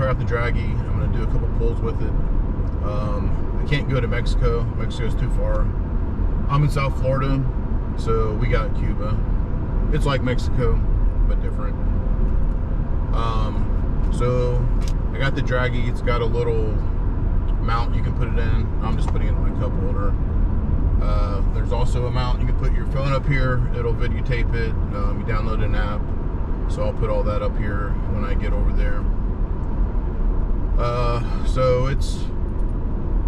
try out the Dragy. I'm gonna do a couple pulls with it. I can't go to Mexico. Mexico's too far. I'm in South Florida, so we got Cuba. It's like Mexico, but different. So I got the Dragy. It's got a little mount you can put it in. I'm just putting it in my cup holder. There's also a mount you can put your phone up here. It'll videotape it. You download an app. So I'll put all that up here when I get over there. So it's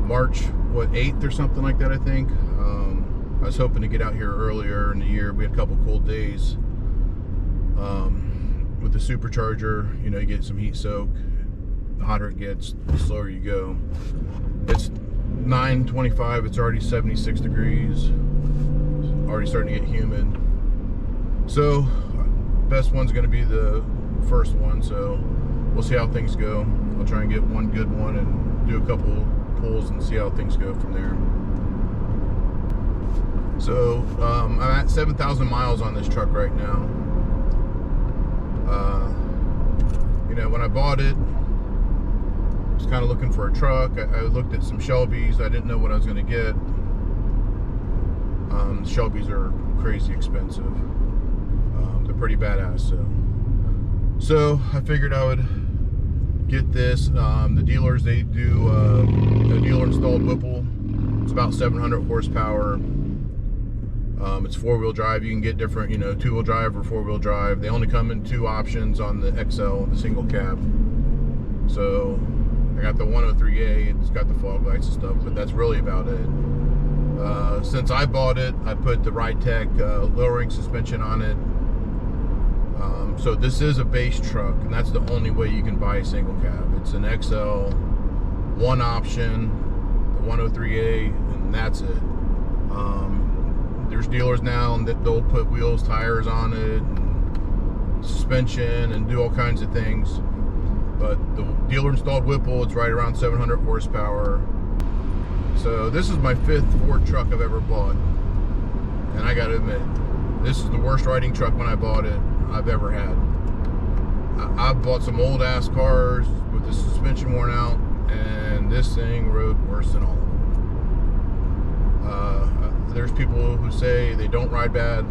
March, what, 8th or something like that, I think. I was hoping to get out here earlier in the year. We had a couple cold days. With the supercharger, you know, you get some heat soak. The hotter it gets, the slower you go. It's 9:25, it's already 76 degrees. It's already starting to get humid. So, best one's gonna be the first one, so we'll see how things go. I'll try and get one good one and do a couple pulls and see how things go from there. So, I'm at 7,000 miles on this truck right now. You know, when I bought it, I was kind of looking for a truck. I looked at some Shelbys. I didn't know what I was going to get. Shelbys are crazy expensive. They're pretty badass. So I figured I would get this. The dealers, they do a dealer installed Whipple. It's about 700 horsepower. It's 4-wheel drive. You can get different, you know, 2-wheel drive or 4-wheel drive. They only come in 2 options on the XL, the single cab. So I got the 103A. It's got the fog lights and stuff, but that's really about it. Since I bought it, I put the Ride-Tech lowering suspension on it. So this is a base truck, and that's the only way you can buy a single cab. It's an XL, one option, the 103A, and that's it. There's dealers now that they'll put wheels, tires on it, and suspension, and do all kinds of things. But the dealer installed Whipple, it's right around 700 horsepower. So this is my 5th Ford truck I've ever bought. And I gotta admit, this is the worst riding truck when I bought it I've ever had. I've bought some old ass cars with the suspension worn out, and this thing rode worse than all of them. There's people who say they don't ride bad.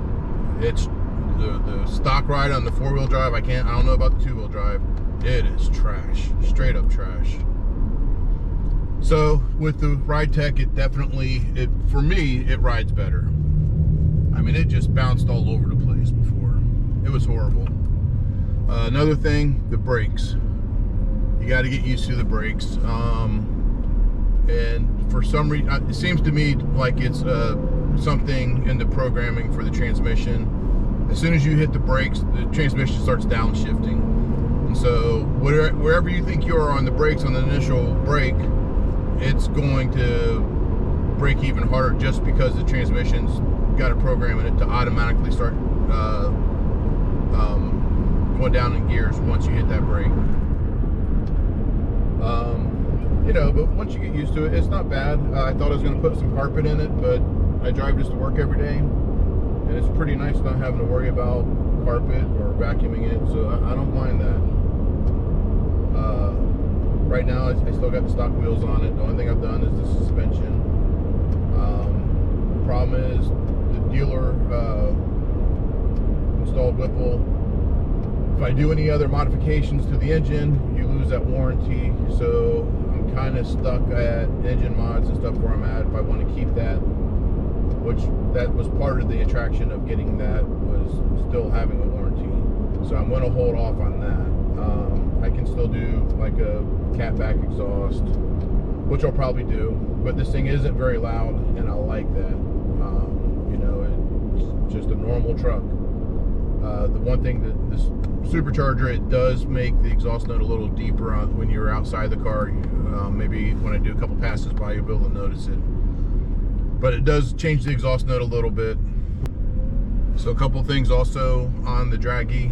It's the stock ride on the 4-wheel drive. I don't know about the 2-wheel drive. It is trash, straight up trash. So with the Ride-Tech, it definitely, for me, it rides better. I mean, it just bounced all over the place before. It was horrible. Another thing, the brakes. You got to get used to the brakes. And for some reason, it seems to me like it's something in the programming for the transmission. As soon as you hit the brakes, the transmission starts downshifting. And so wherever you think you are on the brakes on the initial brake, it's going to brake even harder just because the transmission's got a program in it to automatically start going down in gears once you hit that brake. You know, but once you get used to it, it's not bad. I thought I was going to put some carpet in it, but I drive this to work every day, and it's pretty nice not having to worry about carpet or vacuuming it, so I don't mind that. Right now, I still got the stock wheels on it. The only thing I've done is the suspension. Problem is, the dealer installed Whipple. If I do any other modifications to the engine, you lose that warranty, so I'm kind of stuck at engine mods and stuff where I'm at if I want to keep that, which that was part of the attraction of getting that, was still having a warranty. So I'm going to hold off on that. I can still do like a catback exhaust, which I'll probably do, but this thing isn't very loud, and I like that. You know, it's just a normal truck. The one thing that this supercharger, it does make the exhaust note a little deeper when you're outside the car. Maybe when I do a couple passes by, you'll be able to notice it. But it does change the exhaust note a little bit. So a couple things also on the Dragy.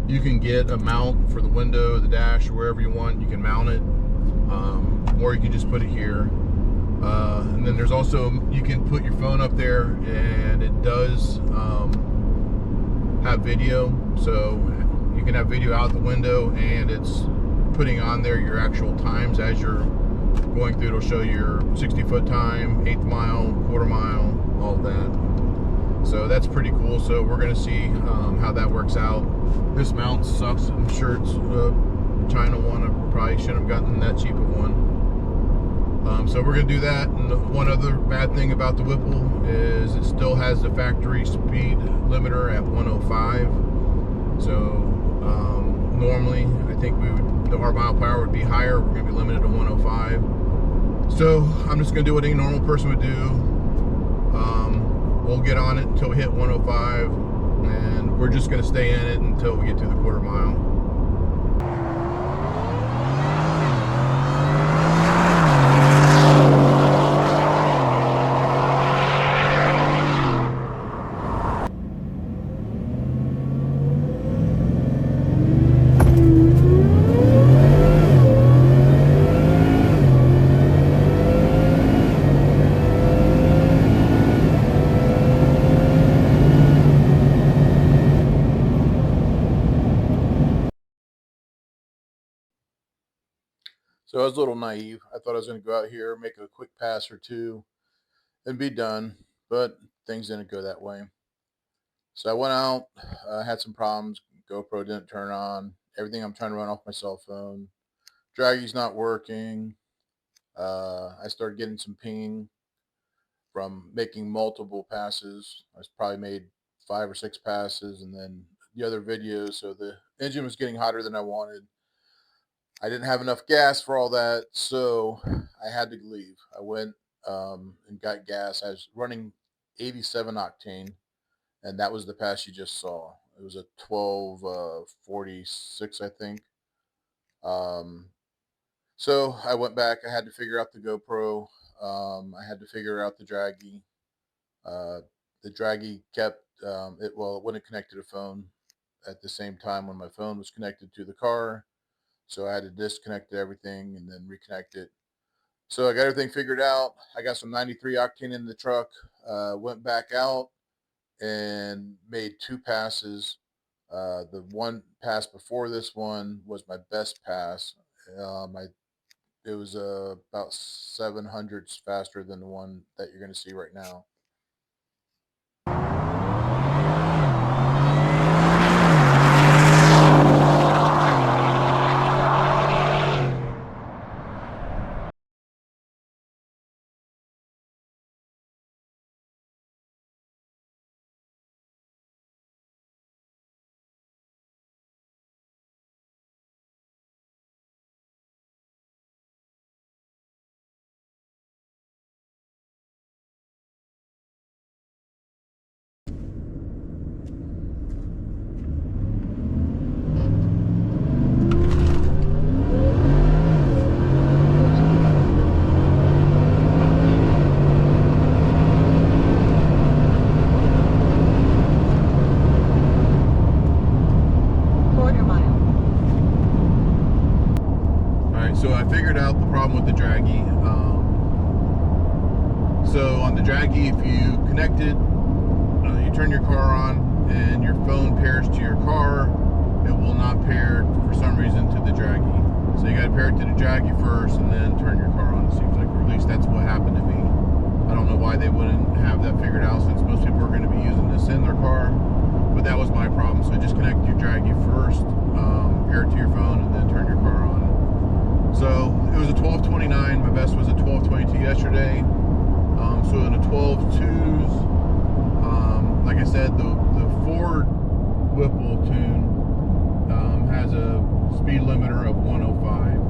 You can get a mount for the window, the dash, or wherever you want. You can mount it, or you can just put it here. And then there's also, you can put your phone up there, and it does have video. So, you can have video out the window, and it's putting on there your actual times as you're going through. It'll show your 60-foot time, 1/8 mile, quarter mile, all of that. So that's pretty cool. So we're going to see how that works out. This mount sucks. I'm sure it's a China one. I probably shouldn't have gotten that cheap of one. So we're going to do that. And one other bad thing about the Whipple is it still has the factory speed limiter at 105. So normally I think our mile per hour would be higher. We're going to be limited to 105. So I'm just going to do what any normal person would do. We'll get on it until we hit 105, and we're just going to stay in it until we get to the quarter mile. So I was a little naive. I thought I was going to go out here, make a quick pass or two, and be done. But things didn't go that way. So I went out, had some problems. GoPro didn't turn on. Everything I'm trying to run off my cell phone. Dragy's not working. I started getting some ping from making multiple passes. I probably made 5 or 6 passes, and then the other videos. So the engine was getting hotter than I wanted. I didn't have enough gas for all that, so I had to leave. I went and got gas. I was running 87 octane, and that was the pass you just saw. It was a 12:46, I think. So I went back. I had to figure out the GoPro. I had to figure out the Dragy. The Dragy kept it wouldn't connect to the phone at the same time when my phone was connected to the car. So I had to disconnect everything and then reconnect it. So I got everything figured out. I got some 93 octane in the truck. Went back out and made 2 passes. The one pass before this one was my best pass. It was about 700s faster than the one that you're going to see right now. So I figured out the problem with the Dragy. So on the Dragy, if you connect it, you turn your car on and your phone pairs to your car, it will not pair for some reason to the Dragy. So you got to pair it to the Dragy first and then turn your car on, it seems like, or at least that's what happened to me. I don't know why they wouldn't have that figured out, since most people are going to be using this in their car, but that was my problem. So just connect your Dragy first, pair it to your phone, and then turn your car on. So it was a 12:29. My best was a 12:22 yesterday. So in a 12.2s, like I said, the Ford Whipple tune has a speed limiter of 105.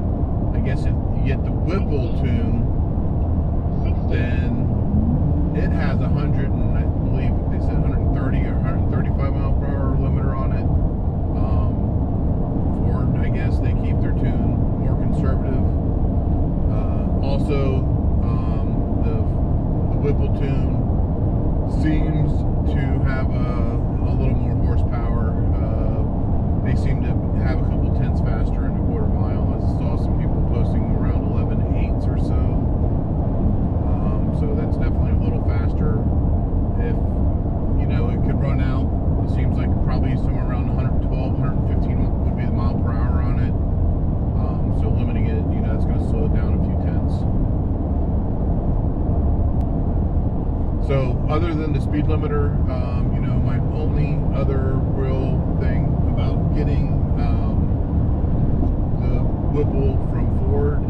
I guess if you get the Whipple tune, then it has 100, and I believe they said 130 or 135 mile per hour limiter on it. Ford, I guess they keep their tune more conservative. Also, the Whipple tune seems to have a little more horsepower. They seem to have a couple tenths faster in a quarter mile. I saw some people posting around 11.8s or so. So that's definitely a little faster. If, you know, it could run out, it seems like probably somewhere around 112, 115 miles other than the speed limiter, you know, my only other real thing about getting the Whipple from Ford,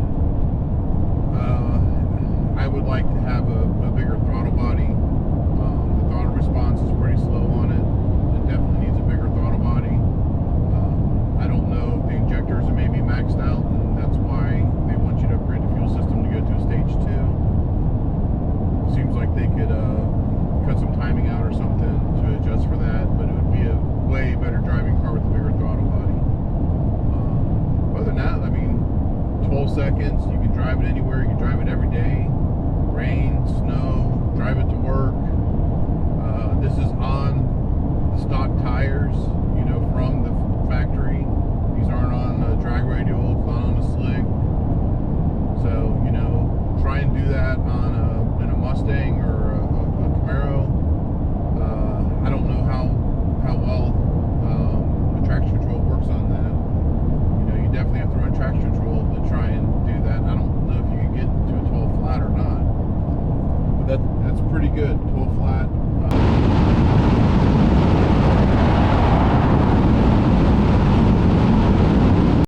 I would like to have a bigger throttle body. The throttle response is pretty slow on it. It definitely needs a bigger throttle body. I don't know if the injectors are maybe maxed out, and that's why they want you to upgrade the fuel system to go to a stage 2. Seems like they could cut some timing out or something to adjust for that, but it would be a way better driving car with a bigger throttle body. Other than that, I mean, 12 seconds, you can drive it anywhere, you can drive it every day, rain, snow, drive it to work. This is on the stock tires, you know, from the factory. These aren't on drag radial, it's not on a slick. So, you know, try and do that on in a Mustang or a Camaro. I don't know how well the traction control works on that. You know, you definitely have to run traction control to try and do that. I don't know if you can get to a 12 flat or not, but that's pretty good. 12 flat.